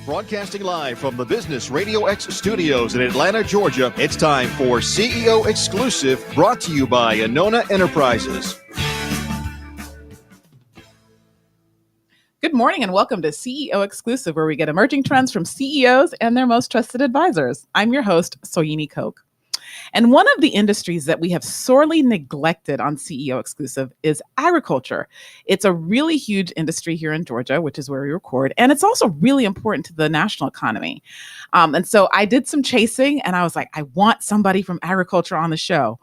Broadcasting live from the Business Radio X studios in Atlanta, Georgia, it's time for CEO Exclusive, brought to you by Anona Enterprises. Good morning and welcome to CEO Exclusive, where we get emerging trends from CEOs and their most trusted advisors. I'm your host, Soyini Koch. And one of the industries that we have sorely neglected on CEO Exclusive is agriculture. It's a really huge industry here in Georgia, which is where we record, and it's also really important to the national economy. And so I did some chasing, and I was like, I want somebody from agriculture on the show.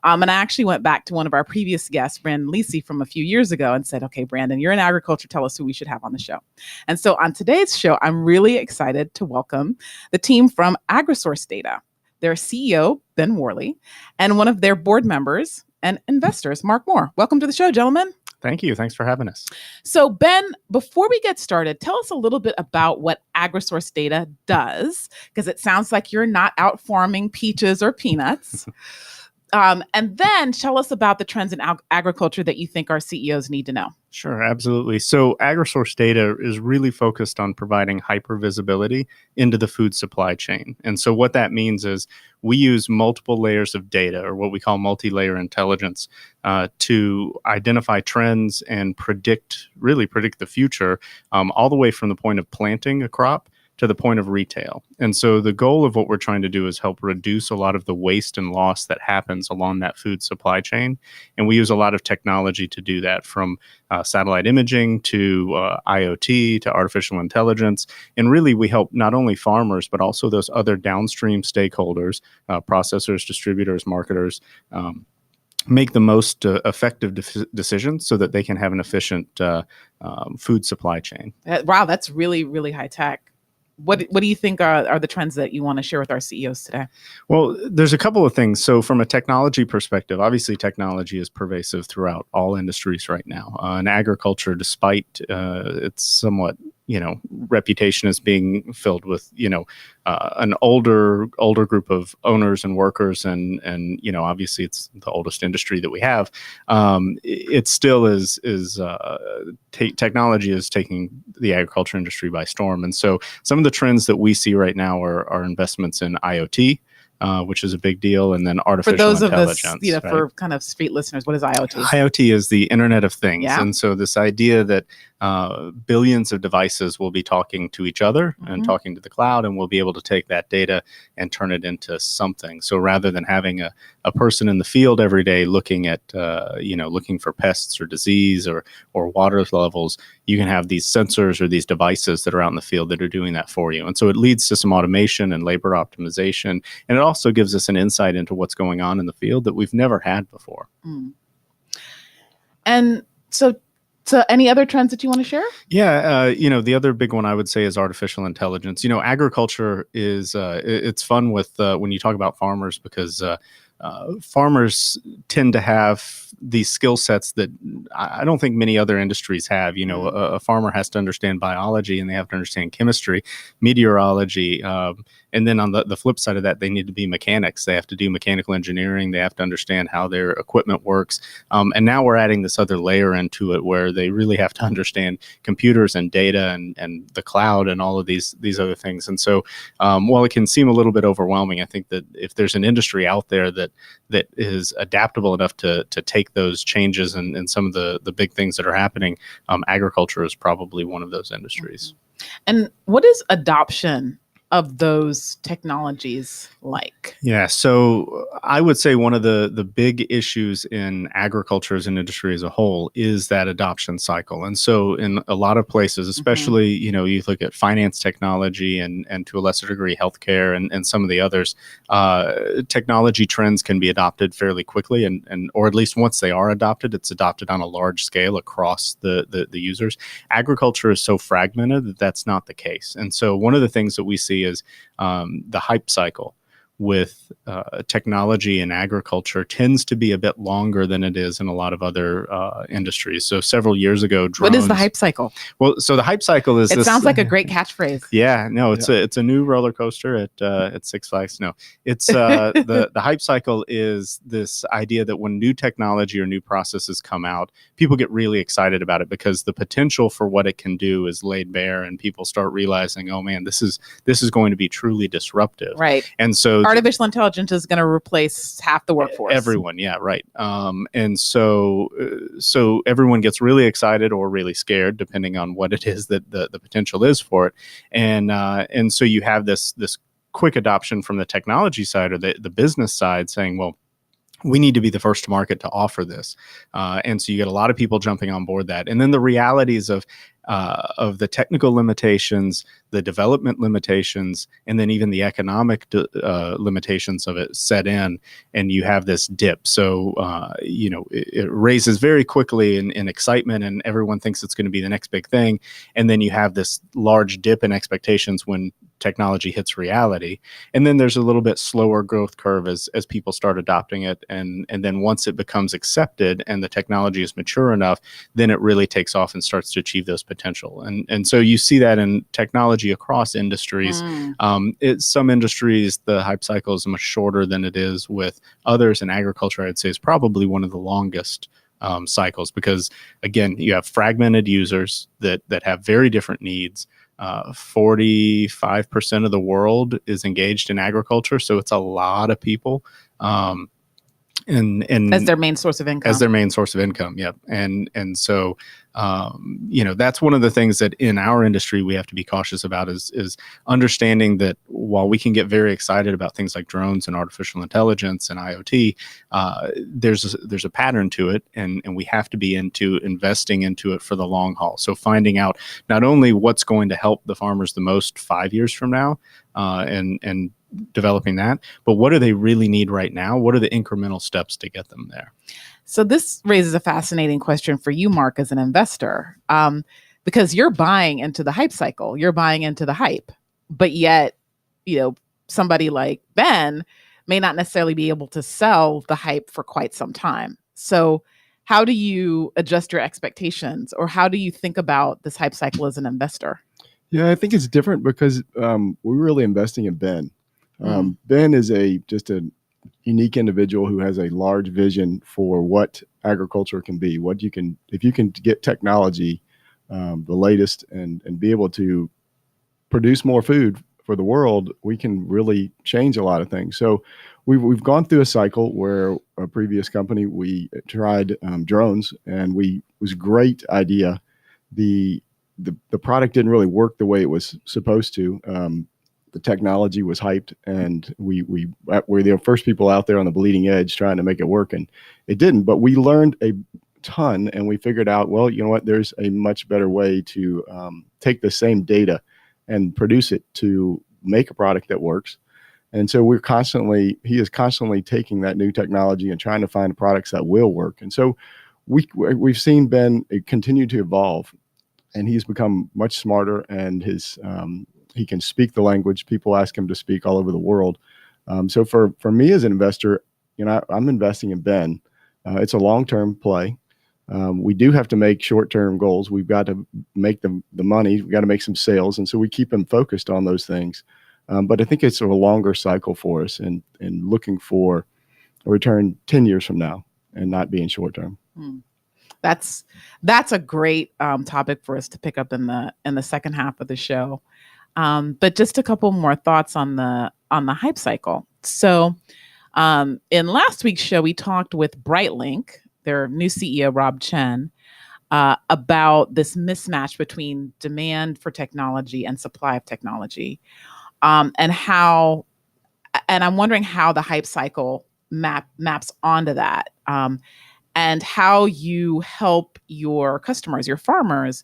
And I actually went back to one of our previous guests, Brandon Lisi, from a few years ago and said, okay, Brandon, you're in agriculture. Tell us who we should have on the show. And so on today's show, I'm really excited to welcome the team from Agrisource Data. Their CEO, Ben Worley, and one of their board members and investors, Mark Moore. Welcome to the show, gentlemen. Thank you. Thanks for having us. So, Ben, before we get started, tell us a little bit about what Agrisource Data does, because it sounds like you're not out farming peaches or peanuts. And then tell us about the trends in agriculture that you think our CEOs need to know. Sure, absolutely. So Agrisource Data is really focused on providing hypervisibility into the food supply chain. And so what that means is we use multiple layers of data, or what we call multi-layer intelligence, to identify trends and predict the future, all the way from the point of planting a crop to the point of retail. And so the goal of what we're trying to do is help reduce a lot of the waste and loss that happens along that food supply chain. And we use a lot of technology to do that, from satellite imaging to IoT to artificial intelligence. And really, we help not only farmers, but also those other downstream stakeholders, processors, distributors, marketers, make the most effective decisions so that they can have an efficient food supply chain. Wow, that's really, really high tech. What do you think are the trends that you want to share with our CEOs today? Well, there's a couple of things. So from a technology perspective, obviously technology is pervasive throughout all industries right now. In agriculture, despite its somewhat, reputation as being filled with, an older group of owners and workers, and obviously it's the oldest industry that we have. It still is technology is taking the agriculture industry by storm. And so some of the trends that we see right now are investments in IoT, which is a big deal, and then artificial intelligence. For those of us, right? For kind of street listeners, what is IoT? IoT is the Internet of Things. Yeah. And so this idea that billions of devices will be talking to each other and talking to the cloud, and we'll be able to take that data and turn it into something. So rather than having a person in the field every day looking at, looking for pests or disease or water levels, you can have these sensors or these devices that are out in the field that are doing that for you. And so it leads to some automation and labor optimization. And it also gives us an insight into what's going on in the field that we've never had before. Mm. And so any other trends that you want to share? Yeah, the other big one I would say is artificial intelligence. Agriculture is it's fun with when you talk about farmers, because farmers tend to have these skill sets that I don't think many other industries have. A farmer has to understand biology, and they have to understand chemistry, meteorology, and then on the flip side of that, they need to be mechanics. They have to do mechanical engineering. They have to understand how their equipment works. And now we're adding this other layer into it where they really have to understand computers and data and the cloud and all of these other things. And so while it can seem a little bit overwhelming, I think that if there's an industry out there that is adaptable enough to take those changes and some of the big things that are happening, agriculture is probably one of those industries. And what is adoption of those technologies like? Yeah, so I would say one of the big issues in agriculture as an industry as a whole is that adoption cycle. And so in a lot of places, especially, you look at finance technology and to a lesser degree, healthcare and some of the others, technology trends can be adopted fairly quickly, and or at least once they are adopted, it's adopted on a large scale across the users. Agriculture is so fragmented that that's not the case. And so one of the things that we see is the hype cycle, with technology in agriculture tends to be a bit longer than it is in a lot of other industries. So several years ago, drones. What is the hype cycle? Well, so the hype cycle is. It sounds like a great catchphrase. Yeah, no, it's a new roller coaster at Six Flags. No, it's the hype cycle is this idea that when new technology or new processes come out, people get really excited about it because the potential for what it can do is laid bare, and people start realizing, oh man, this is going to be truly disruptive. Right. And so artificial intelligence is going to replace half the workforce. Everyone, yeah, right. And so everyone gets really excited or really scared, depending on what it is that the potential is for it. And so you have this quick adoption from the technology side or the business side saying, well, we need to be the first to market to offer this. And so you get a lot of people jumping on board that. And then the realities of the technical limitations, the development limitations, and then even the economic limitations of it set in, and you have this dip. So, it raises very quickly in excitement, and everyone thinks it's going to be the next big thing. And then you have this large dip in expectations when technology hits reality. And then there's a little bit slower growth curve as people start adopting it. And then once it becomes accepted and the technology is mature enough, then it really takes off and starts to achieve those potential. And so you see that in technology across industries. Some industries, the hype cycle is much shorter than it is with others. In agriculture, I'd say is probably one of the longest cycles because, again, you have fragmented users that have very different needs. 45% of the world is engaged in agriculture, so it's a lot of people. And as their main source of income. Yep. And so that's one of the things that in our industry we have to be cautious about is understanding that while we can get very excited about things like drones and artificial intelligence and IoT, there's a pattern to it, and we have to be investing into it for the long haul. So finding out not only what's going to help the farmers the most 5 years from now, and developing that, but what do they really need right now? What are the incremental steps to get them there? So this raises a fascinating question for you, Mark, as an investor, because you're buying into the hype cycle, you're buying into the hype, but yet, somebody like Ben may not necessarily be able to sell the hype for quite some time. So how do you adjust your expectations, or how do you think about this hype cycle as an investor? Yeah, I think it's different because we're really investing in Ben. Ben is just a unique individual who has a large vision for what agriculture can be. If you can get technology, the latest, and be able to produce more food for the world, we can really change a lot of things. So we've gone through a cycle where a previous company, we tried drones, and it was a great idea. The product didn't really work the way it was supposed to. The technology was hyped, and we were the first people out there on the bleeding edge trying to make it work, and it didn't. But we learned a ton, and we figured out, well, you know what? There's a much better way to take the same data and produce it to make a product that works. And so he is constantly taking that new technology and trying to find products that will work. And so we've seen Ben continue to evolve, and he's become much smarter, and he can speak the language. People ask him to speak all over the world. So for me as an investor, I'm investing in Ben. It's a long-term play. We do have to make short-term goals. We've got to make the money. We've got to make some sales. And so we keep him focused on those things. But I think it's a longer cycle for us, and looking for a return 10 years from now and not being short-term. That's a great topic for us to pick up in the second half of the show. But just a couple more thoughts on the hype cycle. So in last week's show, we talked with Brightlink, their new CEO, Rob Chen, about this mismatch between demand for technology and supply of technology, and I'm wondering how the hype cycle maps onto that, and how you help your customers, your farmers,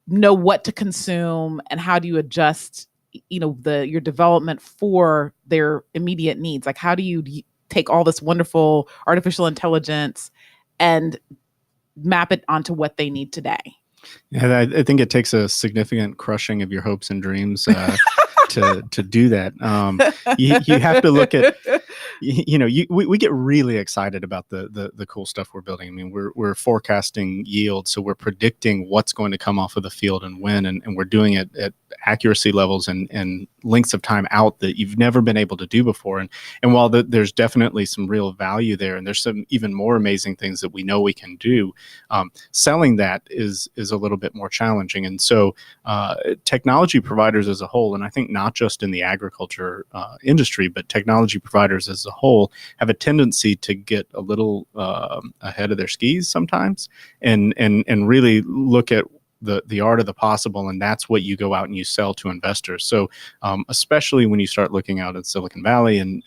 know what to consume, and how do you adjust, your development for their immediate needs? Like, how do you take all this wonderful artificial intelligence and map it onto what they need today? Yeah, I think it takes a significant crushing of your hopes and dreams to do that. You have to look at, we get really excited about the cool stuff we're building. I mean, we're forecasting yield, so we're predicting what's going to come off of the field and when, and we're doing it at accuracy levels and lengths of time out that you've never been able to do before. And while there's definitely some real value there, and there's some even more amazing things that we know we can do, selling that is a little bit more challenging. And so technology providers as a whole, and I think not just in the agriculture industry, but technology providers as a whole have a tendency to get a little ahead of their skis sometimes, and really look at the art of the possible, and that's what you go out and you sell to investors. So especially when you start looking out at Silicon Valley and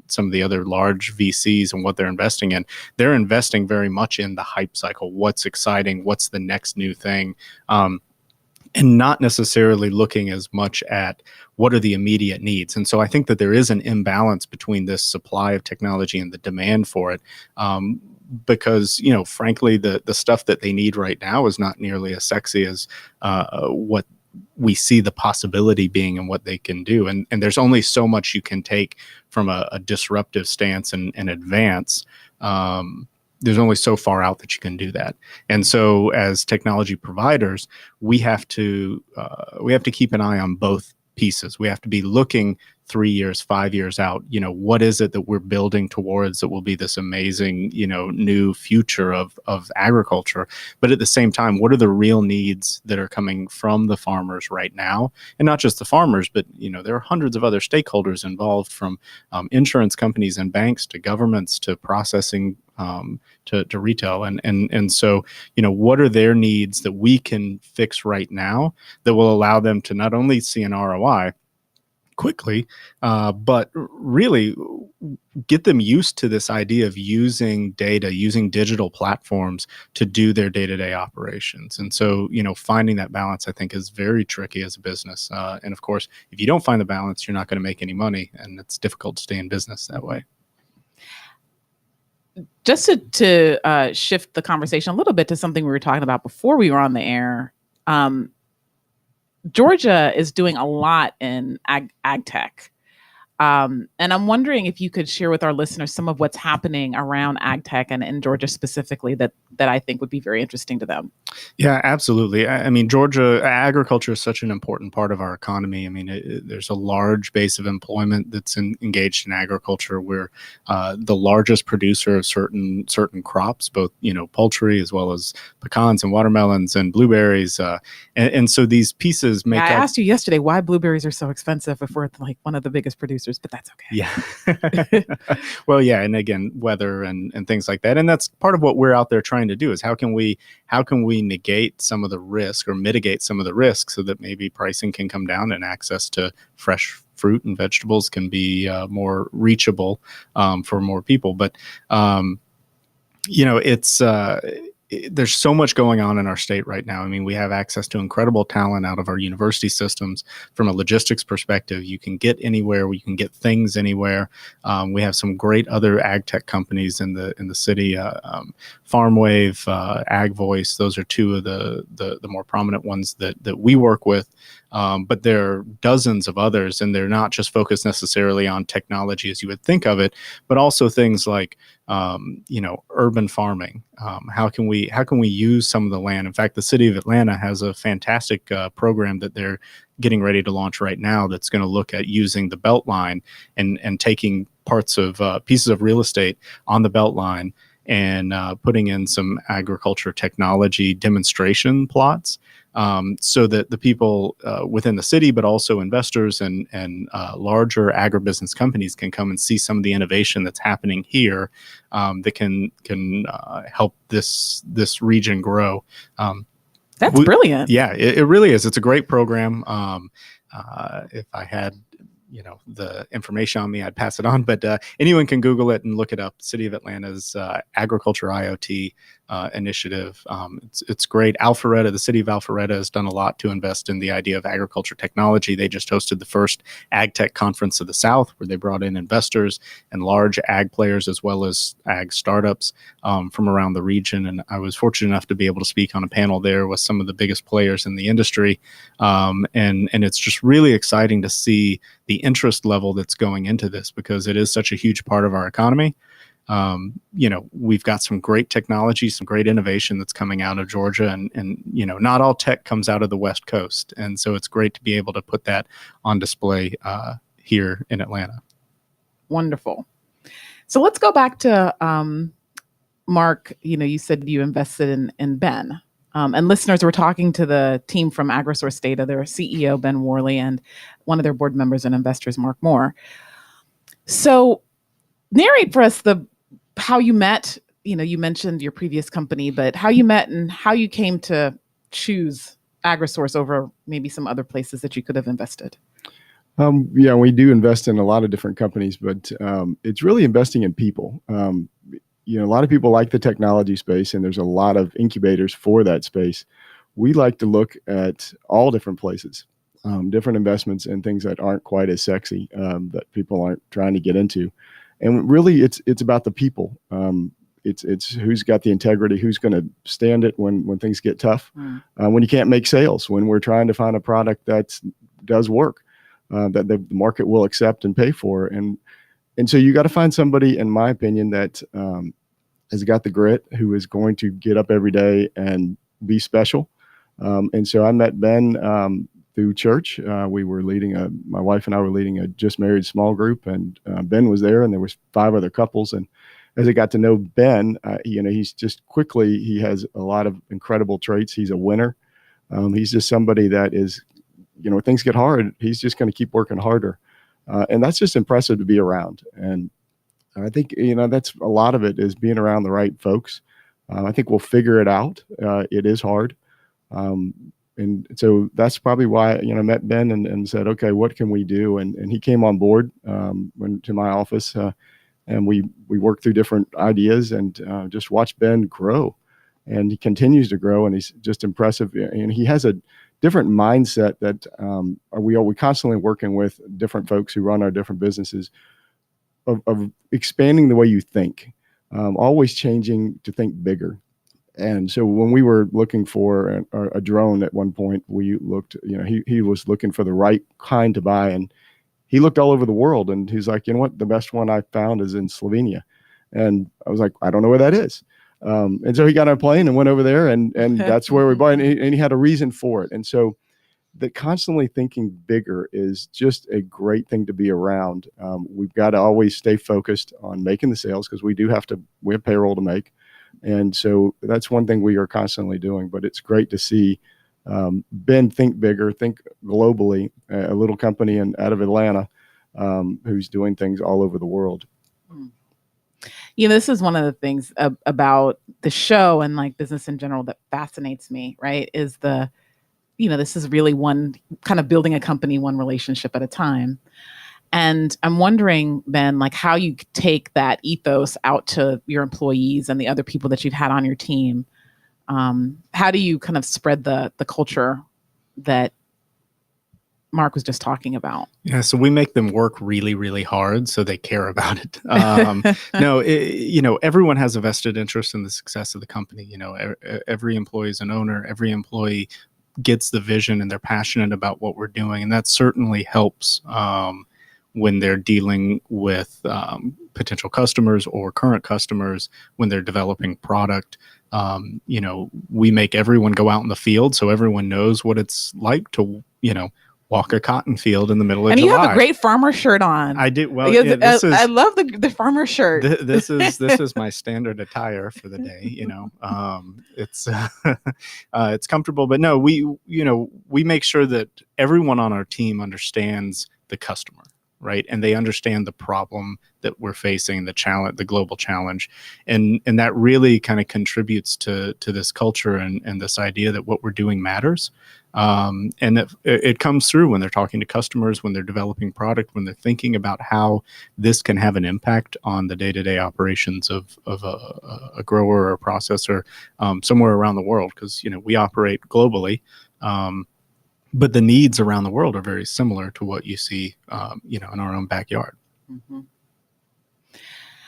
some of the other large VCs and what they're investing in, they're investing very much in the hype cycle. What's exciting? What's the next new thing? And not necessarily looking as much at what are the immediate needs. And so I think that there is an imbalance between this supply of technology and the demand for it. Because, frankly, the stuff that they need right now is not nearly as sexy as what we see the possibility being and what they can do. And there's only so much you can take from a disruptive stance and advance. There's only so far out that you can do that. And so as technology providers, we have to keep an eye on both pieces. We have to be looking 3 years, 5 years out. What is it that we're building towards that will be this amazing, new future of agriculture? But at the same time, what are the real needs that are coming from the farmers right now? And not just the farmers, but there are hundreds of other stakeholders involved, from insurance companies and banks to governments to processing to retail. And so, what are their needs that we can fix right now that will allow them to not only see an ROI quickly, but really get them used to this idea of using data, using digital platforms to do their day-to-day operations. And so, finding that balance, I think, is very tricky as a business. And of course, if you don't find the balance, you're not going to make any money, and it's difficult to stay in business that way. Just to shift the conversation a little bit to something we were talking about before we were on the air, Georgia is doing a lot in ag tech. And I'm wondering if you could share with our listeners some of what's happening around ag tech and in Georgia specifically that I think would be very interesting to them. Yeah, absolutely. I mean, Georgia agriculture is such an important part of our economy. I mean, there's a large base of employment that's engaged in agriculture. We're the largest producer of certain crops, both poultry as well as pecans and watermelons and blueberries. And so these pieces make. I asked you yesterday why blueberries are so expensive if we're like one of the biggest producers, but that's okay. Yeah. Well, yeah, and again, weather and things like that, and that's part of what we're out there trying to do is how can we negate some of the risk or mitigate some of the risk so that maybe pricing can come down and access to fresh fruit and vegetables can be more reachable for more people. But it's there's so much going on in our state right now. I mean, we have access to incredible talent out of our university systems. From a logistics perspective, you can get anywhere, you can get things anywhere. We have some great other ag tech companies in the city. FarmWave, AgVoice, those are two of the more prominent ones that we work with. But there are dozens of others, and they're not just focused necessarily on technology as you would think of it, but also things like urban farming. How can we use some of the land? In fact, the city of Atlanta has a fantastic program that they're getting ready to launch right now that's going to look at using the Beltline and taking parts of pieces of real estate on the Beltline and putting in some agriculture technology demonstration plots so that the people within the city, but also investors and larger agribusiness companies can come and see some of the innovation that's happening here that can help this region grow. That's brilliant. Yeah, it really is. It's a great program. If I had the information on me, I'd pass it on. But anyone can Google it and look it up. City of Atlanta's Agriculture IoT initiative. It's great. The city of Alpharetta has done a lot to invest in the idea of agriculture technology. They just hosted the first Ag Tech Conference of the South, where they brought in investors and large ag players as well as ag startups from around the region. And I was fortunate enough to be able to speak on a panel there with some of the biggest players in the industry. And it's just really exciting to see the interest level that's going into this, because it is such a huge part of our economy. We've got some great technology, some great innovation that's coming out of Georgia, and not all tech comes out of the West Coast. And so it's great to be able to put that on display here in Atlanta. Wonderful. So let's go back to Mark. You said you invested in Ben. And listeners, we're talking to the team from Agrisource Data, their CEO, Ben Worley, and one of their board members and investors, Mark Moore. So narrate for us how you met. You mentioned your previous company, but how you met and how you came to choose Agrisource over maybe some other places that you could have invested. Yeah, we do invest in a lot of different companies, but it's really investing in people. A lot of people like the technology space, and there's a lot of incubators for that space. We like to look at all different places, different investments and things that aren't quite as sexy, that people aren't trying to get into. And really, it's about the people. It's who's got the integrity, who's going to stand it when things get tough, when you can't make sales, when we're trying to find a product that does work, that the market will accept and pay for. And so you got to find somebody, in my opinion, that has got the grit, who is going to get up every day and be special. And so I met Ben through church. My wife and I were leading a just married small group, and Ben was there, and there was 5 other couples. And as I got to know Ben, he's just he has a lot of incredible traits. He's a winner. He's just somebody that is, when things get hard, he's just going to keep working harder. And that's just impressive to be around. And I think, that's a lot of it, is being around the right folks. I think we'll figure it out. It is hard. And so that's probably why, I met Ben and said, okay, what can we do? And he came on board, went to my office, and we worked through different ideas, and just watched Ben grow. And he continues to grow, and he's just impressive. And he has a different mindset that we constantly working with different folks who run our different businesses, of expanding the way you think, always changing to think bigger. And so when we were looking for a drone at one point, we looked, he was looking for the right kind to buy, and he looked all over the world, and he's like, what, the best one I found is in Slovenia. And I was like, I don't know where that is. And so he got on a plane and went over there, and that's where we bought it. And he had a reason for it. And so that constantly thinking bigger is just a great thing to be around. We've got to always stay focused on making the sales, because we have payroll to make. And so that's one thing we are constantly doing. But it's great to see Ben think bigger, think globally, a little company out of Atlanta who's doing things all over the world. This is one of the things about the show and like business in general that fascinates me, right? Is this is really one kind of building a company, one relationship at a time. And I'm wondering, Ben, like how you take that ethos out to your employees and the other people that you've had on your team. How do you kind of spread the culture that Mark was just talking about? Yeah, so we make them work really, really hard so they care about it. Everyone has a vested interest in the success of the company. Every employee is an owner. Every employee gets the vision, and they're passionate about what we're doing, and that certainly helps when they're dealing with potential customers or current customers, when they're developing product. We make everyone go out in the field, so everyone knows what it's like to, walk a cotton field in the middle of July. And you have a great farmer shirt on. I do. Well, I love the farmer shirt. This is my standard attire for the day. It's comfortable, but no, we make sure that everyone on our team understands the customer. right? And they understand the problem that we're facing, the challenge, the global challenge, and that really kind of contributes to this culture and this idea that what we're doing matters. And it comes through when they're talking to customers, when they're developing product, when they're thinking about how this can have an impact on the day-to-day operations of a grower or a processor somewhere around the world. Because we operate globally, but the needs around the world are very similar to what you see, in our own backyard. Mm-hmm.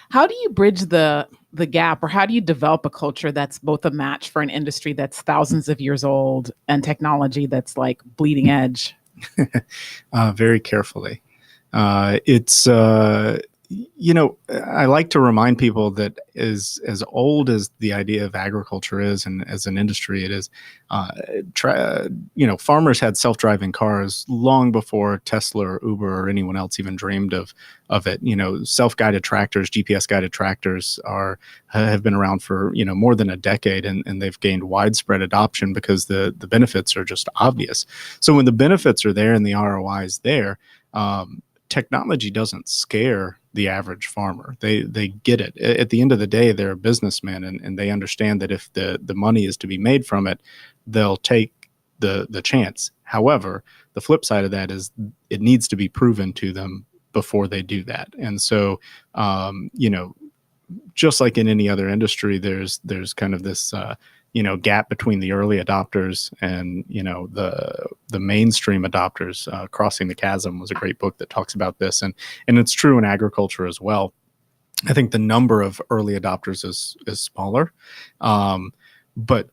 How do you bridge the gap, or how do you develop a culture that's both a match for an industry that's thousands of years old and technology that's like bleeding edge? Very carefully. It's I like to remind people that as old as the idea of agriculture is, and as an industry it is, farmers had self-driving cars long before Tesla or Uber or anyone else even dreamed of it. Self-guided tractors, GPS-guided tractors have been around for more than a decade, and they've gained widespread adoption because the benefits are just obvious. So when the benefits are there and the ROI is there, technology doesn't scare the average farmer. They get it. At the end of the day, they're a businessman, and they understand that if the money is to be made from it, they'll take the chance. However, the flip side of that is it needs to be proven to them before they do that. And so, just like in any other industry, there's kind of this gap between the early adopters and the mainstream adopters. Crossing the Chasm was a great book that talks about this, and it's true in agriculture as well. I think the number of early adopters is smaller, but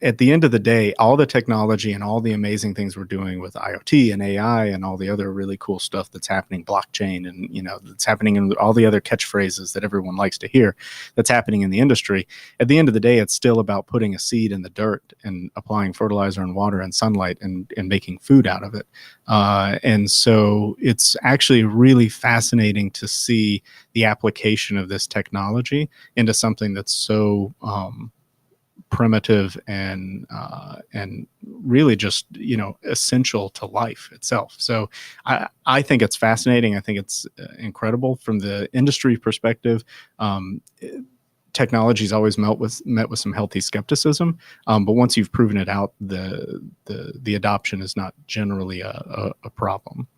at the end of the day, all the technology and all the amazing things we're doing with IoT and AI and all the other really cool stuff that's happening, blockchain, and that's happening in all the other catchphrases that everyone likes to hear, that's happening in the industry. At the end of the day, it's still about putting a seed in the dirt and applying fertilizer and water and sunlight and making food out of it. And so it's actually really fascinating to see the application of this technology into something that's so primitive and really just essential to life itself. So I think it's fascinating. I think it's incredible from the industry perspective. Technology is always met with some healthy skepticism, but once you've proven it out, the adoption is not generally a problem.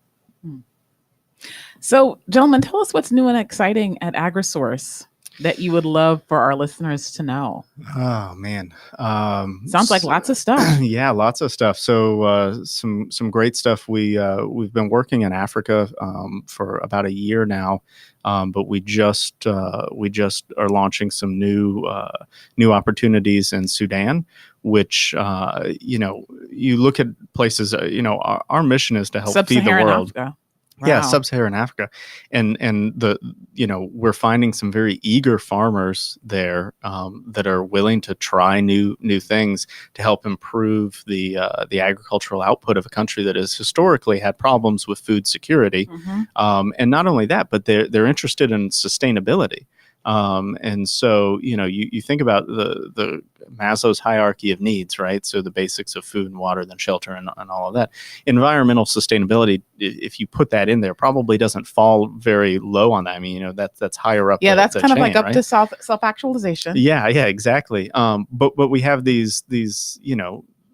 So, gentlemen, tell us what's new and exciting at Agrisource that you would love for our listeners to know. Oh man, sounds like lots of stuff. Yeah, lots of stuff. So some great stuff. We've been working in Africa for about a year now, but we just are launching some new opportunities in Sudan, which you look at places. Our mission is to help feed the world. Africa. Wow. Yeah, sub-Saharan Africa, and we're finding some very eager farmers there that are willing to try new things to help improve the agricultural output of a country that has historically had problems with food security. Mm-hmm. And not only that, but they're interested in sustainability. And so, you think about the Maslow's hierarchy of needs, right? So the basics of food and water, then shelter and all of that. Environmental sustainability, if you put that in there, probably doesn't fall very low on that. I mean, that's higher up. Yeah, that's kind of chain, like up right? to self-actualization. Yeah, exactly. But we have these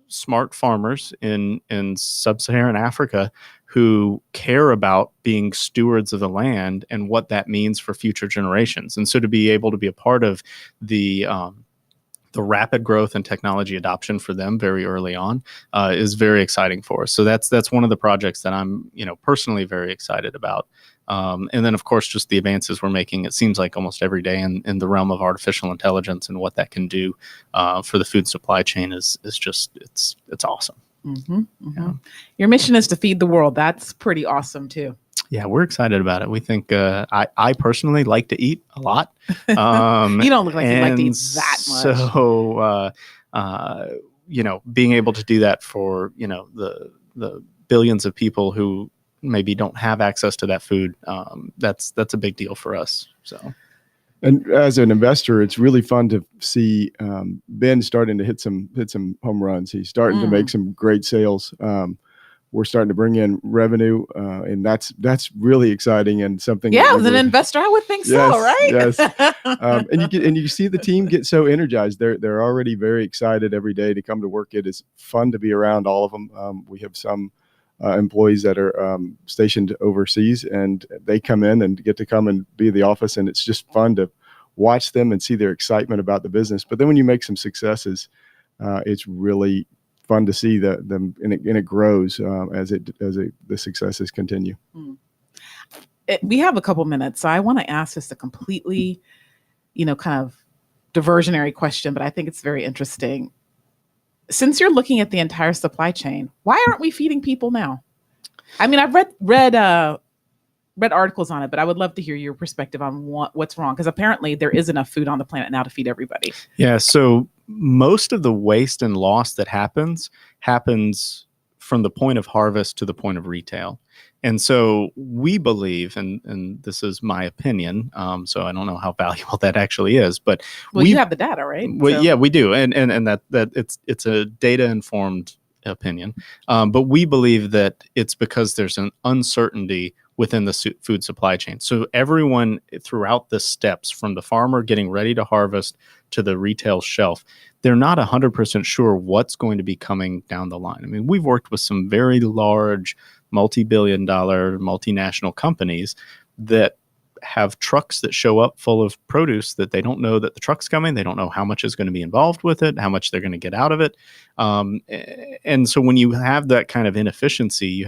smart farmers in sub-Saharan Africa who care about being stewards of the land and what that means for future generations. And so to be able to be a part of the rapid growth and technology adoption for them very early on is very exciting for us. So that's one of the projects that I'm personally very excited about. And then, of course, just the advances we're making, it seems like almost every day in the realm of artificial intelligence and what that can do for the food supply chain is just, it's awesome. Mm-hmm, mm-hmm. Yeah. Your mission is to feed the world. That's pretty awesome, too. Yeah, we're excited about it. We think I personally like to eat a lot. You don't look like you like to eat that much. So, being able to do that for, the billions of people who maybe don't have access to that food, that's a big deal for us. So, and as an investor, it's really fun to see Ben starting to hit some home runs. He's starting to make some great sales. we're starting to bring in revenue, and that's really exciting and something. Yeah, as an investor, I would think yes, so, right? Yes. And you see the team get so energized. They're already very excited every day to come to work. It is fun to be around all of them. We have some employees that are stationed overseas, and they come in and get to come and be in the office, and it's just fun to watch them and see their excitement about the business. But then when you make some successes, it's really fun to see them, and it grows as the successes continue. We have a couple minutes, so I want to ask just a completely, kind of diversionary question, but I think it's very interesting. Since you're looking at the entire supply chain, why aren't we feeding people now? I mean, I've read articles on it, but I would love to hear your perspective on what's wrong, because apparently there is enough food on the planet now to feed everybody. Yeah, so most of the waste and loss that happens from the point of harvest to the point of retail. And so we believe, and this is my opinion, so I don't know how valuable that actually is, but you have the data, right? Well, yeah, we do, and that it's a data informed opinion, but we believe that it's because there's an uncertainty within the food supply chain. So everyone throughout the steps, from the farmer getting ready to harvest to the retail shelf, they're not 100% sure what's going to be coming down the line. I mean, we've worked with some very large, multi-billion-dollar, multinational companies that have trucks that show up full of produce that they don't know that the truck's coming. They don't know how much is going to be involved with it, how much they're going to get out of it. And so when you have that kind of inefficiency,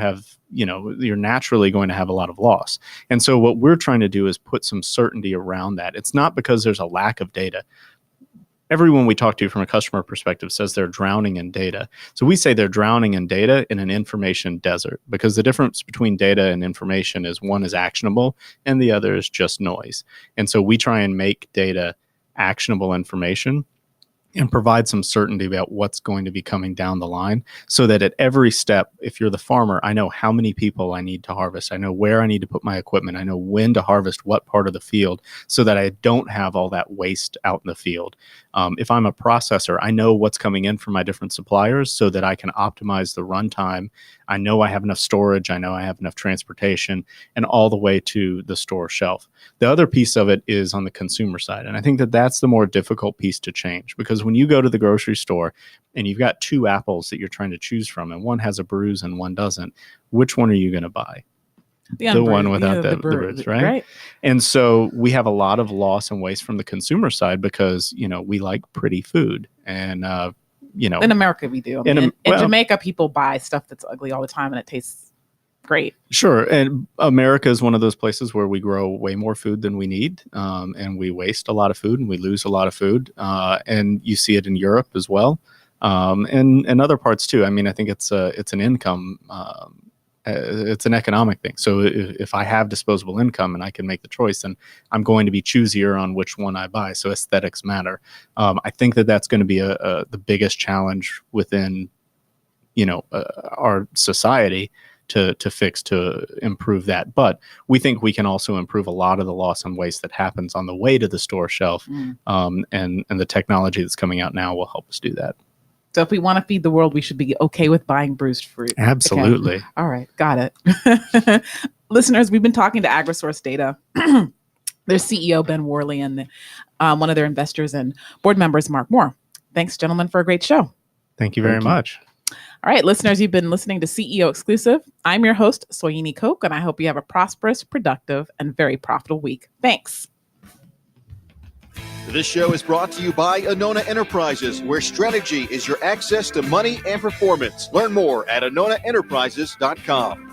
you're naturally going to have a lot of loss. And so what we're trying to do is put some certainty around that. It's not because there's a lack of data. Everyone we talk to from a customer perspective says they're drowning in data. So we say they're drowning in data in an information desert, because the difference between data and information is one is actionable and the other is just noise. And so we try and make data actionable information and provide some certainty about what's going to be coming down the line, so that at every step, if you're the farmer, I know how many people I need to harvest. I know where I need to put my equipment. I know when to harvest what part of the field, so that I don't have all that waste out in the field. If I'm a processor, I know what's coming in from my different suppliers so that I can optimize the runtime. I know I have enough storage. I know I have enough transportation, and all the way to the store shelf. The other piece of it is on the consumer side. And I think that that's the more difficult piece to change, because when you go to the grocery store and you've got two apples that you're trying to choose from, and one has a bruise and one doesn't, which one are you going to buy? The one without the bruise, right? And so we have a lot of loss and waste from the consumer side, because, we like pretty food. And, in America, we do. In Jamaica, people buy stuff that's ugly all the time and it tastes great. Sure. And America is one of those places where we grow way more food than we need. And we waste a lot of food and we lose a lot of food. And you see it in Europe as well. And other parts too. I mean, I think it's an income, it's an economic thing. So if I have disposable income and I can make the choice, then I'm going to be choosier on which one I buy. So aesthetics matter. I think that that's going to be the biggest challenge within, our society to fix, to improve that. But we think we can also improve a lot of the loss and waste that happens on the way to the store shelf. And the technology that's coming out now will help us do that. So if we want to feed the world, we should be okay with buying bruised fruit. Absolutely. Okay. All right. Got it. Listeners, we've been talking to Agrisource Data, their CEO, Ben Worley, and one of their investors and board members, Mark Moore. Thanks, gentlemen, for a great show. Thank you very much. All right, listeners, you've been listening to CEO Exclusive. I'm your host, Soyini Koch, and I hope you have a prosperous, productive, and very profitable week. Thanks. This show is brought to you by Anona Enterprises, where strategy is your access to money and performance. Learn more at AnonaEnterprises.com.